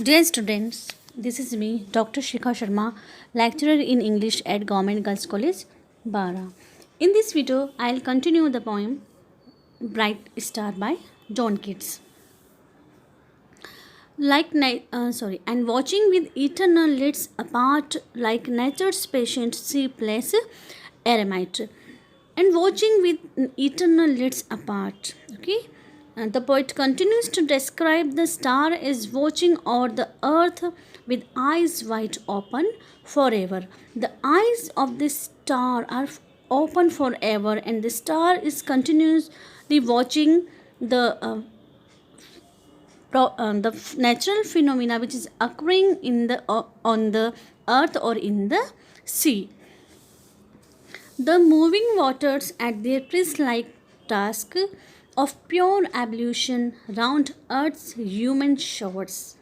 Dear students, this is me, Dr. SHIKHA Sharma, lecturer in English at Government Girls College, B.A. In this video, I'll continue the poem Bright Star by John Keats. And watching with eternal lids apart, like nature's patient sea place eremite. And watching with eternal lids apart. Okay. And the poet continues to describe the star as watching o'er the earth with eyes wide open forever. The eyes of this star are open forever, and the star is continuously watching the natural phenomena which is occurring in the on the earth or in the sea. The moving waters at their priest-like task of pure ablution round earth's human shores,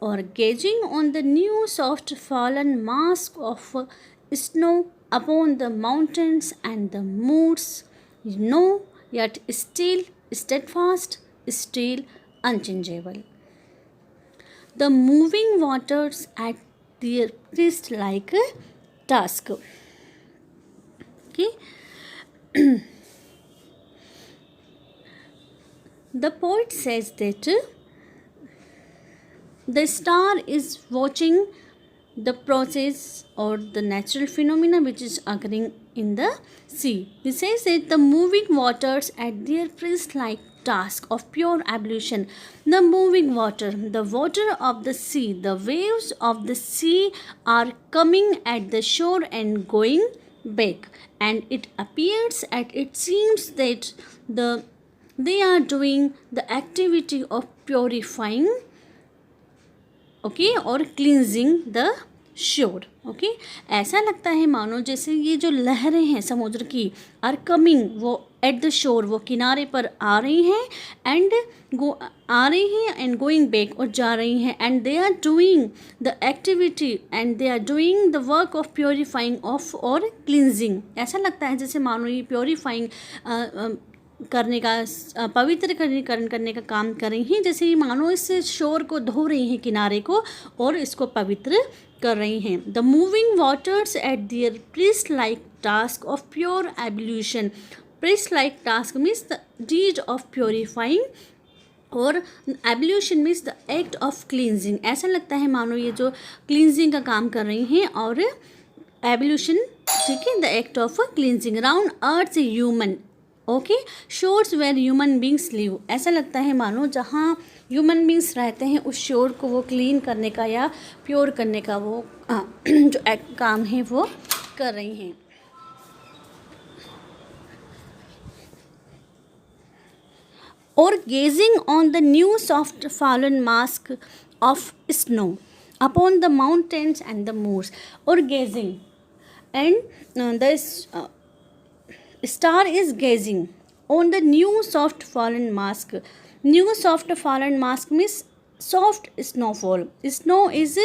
or gazing on the new soft fallen mask of snow upon the mountains and the moors, yet still steadfast, still unchangeable. The moving waters at their priest-like task. Okay. The poet says that the star is watching the process or the natural phenomena which is occurring in the sea. He says that the moving waters at their priest-like task of pure ablution, the moving water, the water of the sea, the waves of the sea are coming at the shore and going back, and it appears and it seems that they are doing the activity of purifying, okay, और cleansing the sure. Okay, ऐसा लगता है मानो जैसे ये जो लहरें हैं समुद्र की आर कमिंग, वो एट द शोर, वो किनारे पर आ रही हैं एंड गोइंग बैक, और जा रही हैं, and they are doing the activity and they are doing the work of purifying of और क्लींजिंग. ऐसा लगता है जैसे मानो ये प्योरीफाइंग करने का, पवित्रकरण करने का काम कर रही हैं, जैसे ये मानो इस शोर को धो रही हैं, किनारे को, और इसको पवित्र कर रही हैं. The moving waters at their priestlike task of pure ablution. Priestlike task means the deed of purifying, और ablution means the act of cleansing. ऐसा लगता है मानो ये जो क्लींजिंग का काम कर रही हैं, और एब्ल्यूशन, ठीक है, the act of cleansing round earth human. Okay, shores where human beings live. ऐसा लगता है मानो जहाँ ह्यूमन बींग्स रहते हैं उस शोर को वो क्लीन करने का या प्योर करने का वो जो काम है वो कर रही हैं. और gazing on the new soft fallen mask of snow upon the mountains and the moors. और gazing and the star is gazing on the new soft fallen mask. New soft fallen mask means soft snowfall. Snow is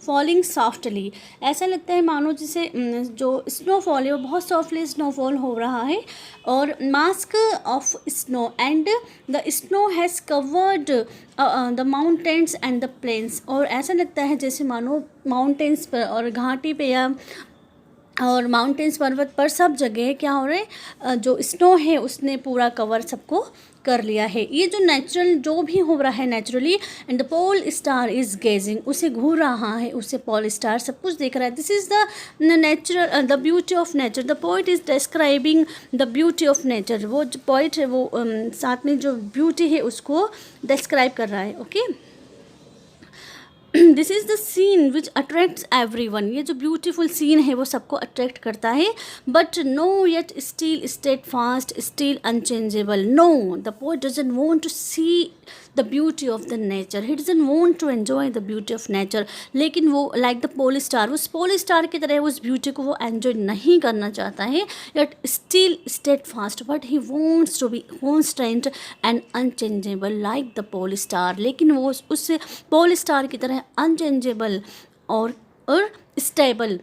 falling softly. ऐसा लगता है मानो जैसे जो snowfall है वो बहुत सॉफ्टली स्नोफॉल हो रहा है, और mask of snow and the snow has covered the mountains and the plains. और ऐसा लगता है जैसे मानो माउंटेन्स पर और घाटी पे या और माउंटेन्स पर्वत पर सब जगह क्या हो रहा है, जो स्नो है उसने पूरा कवर सबको कर लिया है. ये जो नेचुरल जो भी हो रहा है naturally, and the pole star is gazing, उसे घूर रहा है, उसे पोल स्टार सब कुछ देख रहा है. This is the natural, the beauty of nature. The poet is describing the beauty of nature. वो जो पोइट है वो साथ में जो ब्यूटी है उसको डिस्क्राइब कर रहा है. Okay, this is the scene which attracts everyone. ये जो ब्यूटीफुल सीन है वो सबको अट्रैक्ट करता है. But no yet still stayed fast, still unchangeable. No, the poet doesn't want to see the beauty of the nature. He doesn't want to enjoy the beauty of nature. लेकिन वो like the pole star, उस pole star की तरह उस beauty को वो enjoy नहीं करना चाहता है. Yet still stayed fast, but he wants to be constant and unchangeable like the pole star. लेकिन वो उस पोल स्टार की तरह अनचेंजेबल और स्टेबल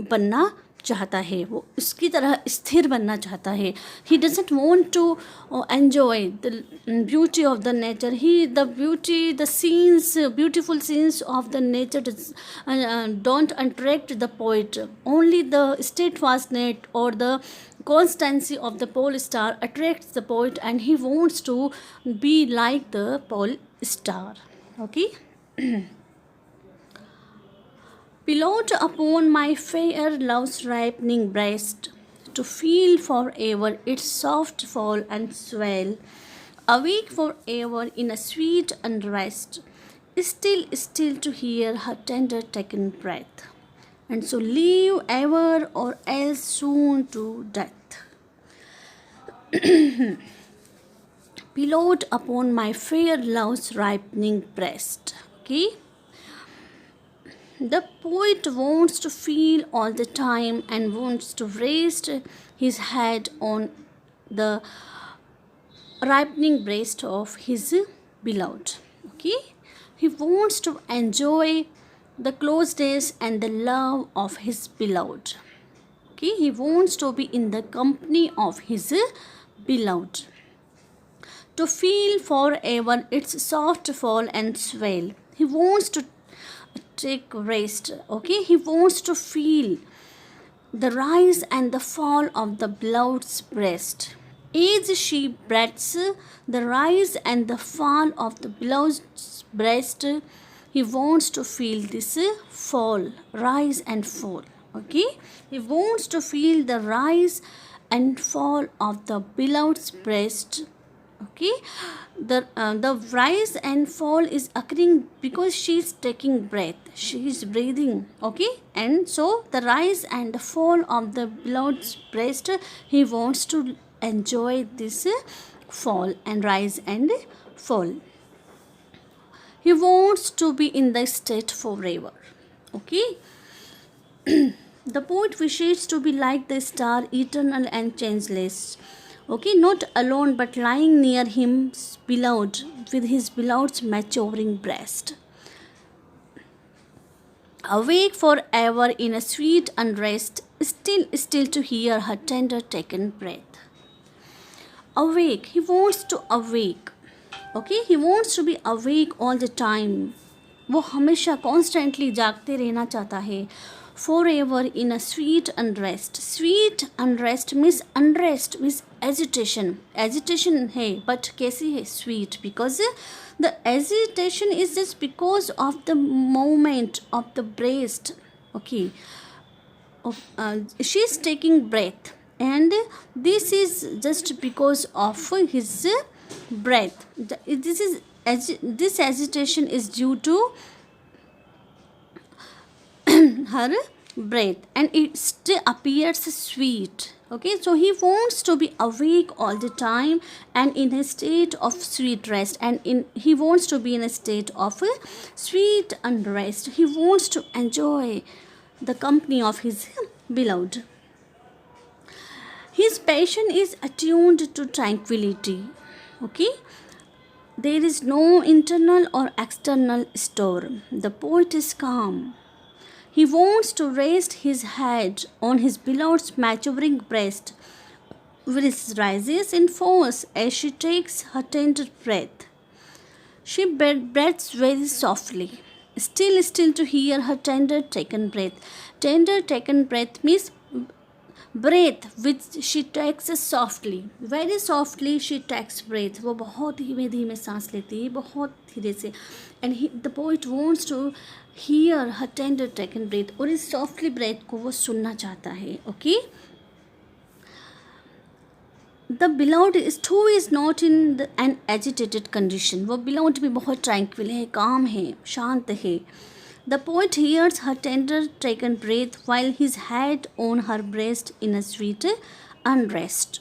बनना चाहता है, वो उसकी तरह स्थिर बनना चाहता है. He doesn't want to enjoy the beauty of the nature. He the beauty, the scenes, beautiful scenes of the nature don't attract the poet. Only the steadfastness or the constancy of the pole star attracts the poet, and he wants to be like the pole star. Okay. Pillowed upon my fair love's ripening breast, to feel forever its soft fall and swell, awake forever in a sweet unrest, still, still to hear her tender taken breath, and so live ever or else soon to death. Pillowed upon my fair love's ripening breast. Okay. The poet wants to feel all the time and wants to rest his head on the ripening breast of his beloved. Okay, he wants to enjoy the closeness and the love of his beloved. Okay, he wants to be in the company of his beloved, to feel forever its soft fall and swell. He wants to take rest. Okay, he wants to feel the rise and the fall of the beloved's breast. As she breathes the rise and the fall of the beloved's breast, he wants to feel this fall, rise and fall. Okay, he wants to feel the rise and fall of the beloved's breast. Okay, the rise and fall is occurring because she is taking breath, she is breathing. Okay, and so the rise and the fall of the beloved's breast, he wants to enjoy this fall and rise and fall. He wants to be in the state forever. Okay. The poet wishes to be like the star, eternal and changeless. Okay, not alone but lying near his beloved, with his beloved's maturing breast. Awake forever in a sweet unrest, still, still to hear her tender taken breath. Awake, he wants to awake. Okay, he wants to be awake all the time. वो हमेशा constantly जागते रहना चाहता है. Forever in a sweet unrest. Sweet unrest means agitation. Agitation है, but कैसी है? Sweet, because the agitation is just because of the movement of the breast. Okay, she is taking breath, and this is just because of his breath. This agitation is due to her breath, and it still appears sweet. Okay, so he wants to be awake all the time and in a state of sweet rest, and he wants to be in a state of sweet unrest. He wants to enjoy the company of his beloved. His passion is attuned to tranquility. Okay, there is no internal or external storm. The poet is calm. He wants to rest his head on his beloved's maturing breast, which rises in force as she takes her tender breath. She breathes very softly, still, still to hear her tender taken breath. Tender taken breath means breath which she takes softly, very softly she takes breath. वो बहुत धीमे धीमे सांस लेती है, बहुत धीरे से. And the poet wants to hear her tender taken breath, और इस softly breath को वो सुनना चाहता है. Okay, the beloved is who is not in an agitated condition. वो beloved भी बहुत tranquil है, calm है, शांत है. The poet hears her tender taken breath while his head on her breast in a sweet unrest.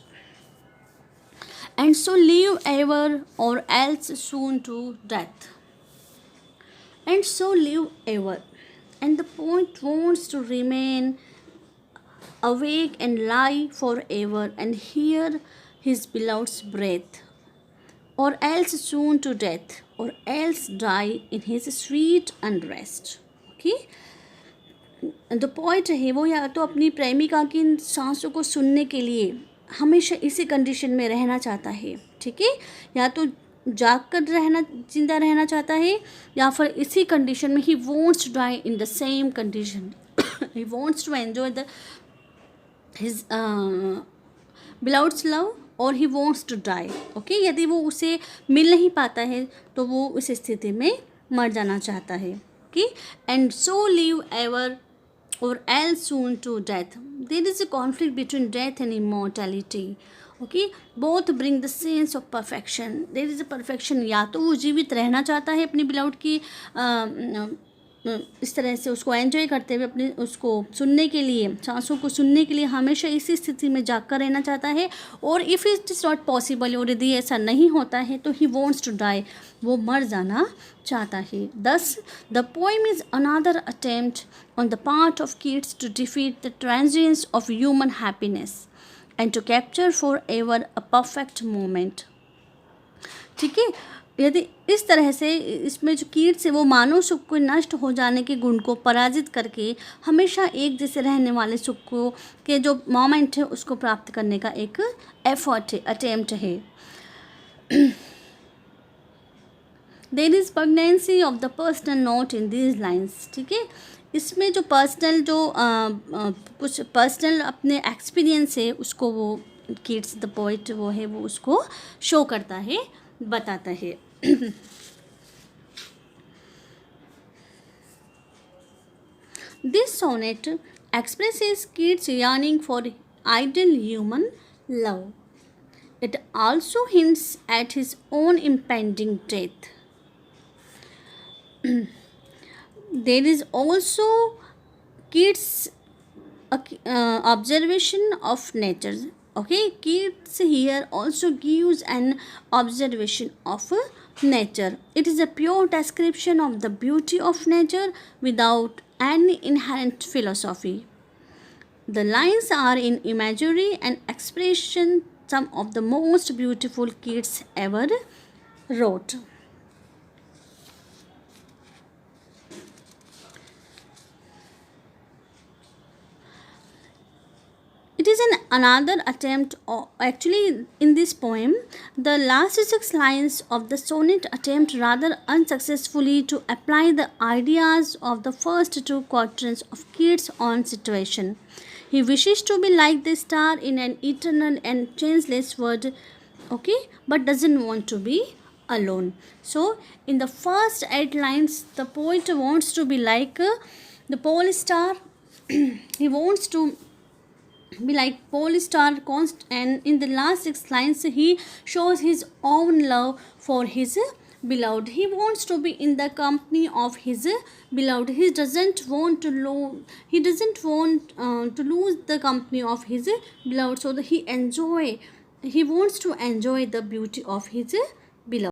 And so live ever or else soon to death. And so live ever. And the poet wants to remain awake and lie forever and hear his beloved's breath, or else soon to death, or else die in his sweet unrest. Okay, जो poet है वो या तो अपनी प्रेमिका की इन सांसों को सुनने के लिए हमेशा इसी कंडीशन में रहना चाहता है, ठीक है, या तो जाग कर रहना, जिंदा रहना चाहता है, या फिर इसी कंडीशन में ही wants to die in the same condition, he wants to enjoy the his beloved's love और he wants to die, okay. यदि वो उसे मिल नहीं पाता है तो वो उस स्थिति में मर जाना चाहता है, okay. And so live ever or else swoon to death, there is a conflict between death and immortality, okay. Both bring the sense of perfection, there is a perfection, या तो वो जीवित रहना चाहता है अपनी बिलाउड की इस तरह से उसको एंजॉय करते हुए, अपने उसको सुनने के लिए, सांसों को सुनने के लिए हमेशा इसी स्थिति में जाग कर रहना चाहता है, और if it is not possible, और यदि ऐसा नहीं होता है तो ही वॉन्ट्स टू डाई, वो मर जाना चाहता है। Thus the poem is another attempt on the part of Keats to defeat the transience of human happiness and to capture forever a perfect moment, ठीक है। यदि इस तरह से इसमें जो कीट्स है वो मानव सुख को नष्ट हो जाने के गुण को पराजित करके हमेशा एक जैसे रहने वाले सुख को के जो मोमेंट है उसको प्राप्त करने का एक एफर्ट है, अटेम्प्ट है। There is pregnancy of the personal note in these lines, ठीक है। इसमें जो पर्सनल जो कुछ पर्सनल अपने एक्सपीरियंस है उसको वो किड्स द पोइट वो है वो उसको शो करता है, बताता है। This sonnet expresses kids' yearning for ideal human love. It also hints at his own impending death. There is also kids' observation of nature. Okay, kids here also gives an observation of nature. It is a pure description of the beauty of nature without any inherent philosophy. The lines are in imagery and expression some of the most beautiful kids ever wrote. It is another attempt, actually in this poem, the last 6 lines of the sonnet attempt rather unsuccessfully to apply the ideas of the first 2 quatrains of Keats' own situation. He wishes to be like the star in an eternal and changeless world, okay, but doesn't want to be alone. So, in the first 8 lines, the poet wants to be like the pole star. He wants to be like pole star const, and in the last 6 lines he shows his own love for his beloved. He wants to be in the company of his beloved. He doesn't want to lose the company of his beloved, so that he wants to enjoy the beauty of his beloved.